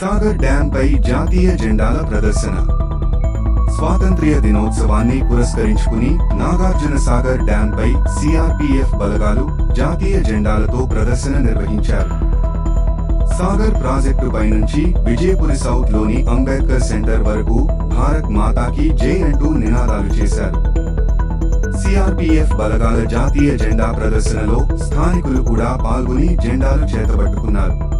Sagar dam పై జాతీయ జెండాల ప్రదర్శన. స్వాతంత్ర్య దినోత్సవాన్ని పురస్కరించుకుని నాగార్జున సాగర్ డ్యాం పై సిఆర్పీఎఫ్ బలగాలు జాతీయ జెండాలతో ప్రదర్శన నిర్వహించారు. సాగర్ ప్రాజెక్టుపై నుంచి విజయపురి సౌత్ లోని అంబేద్కర్ సెంటర్ వరకు భారత్ మాతాకి జై అంటూ నినాదాలు చేశారు. సిఆర్పీఎఫ్ బలగాల జాతీయ జెండా ప్రదర్శనలో స్థానికులు కూడా పాల్గొని జెండాలు చేతబట్టుకున్నారు.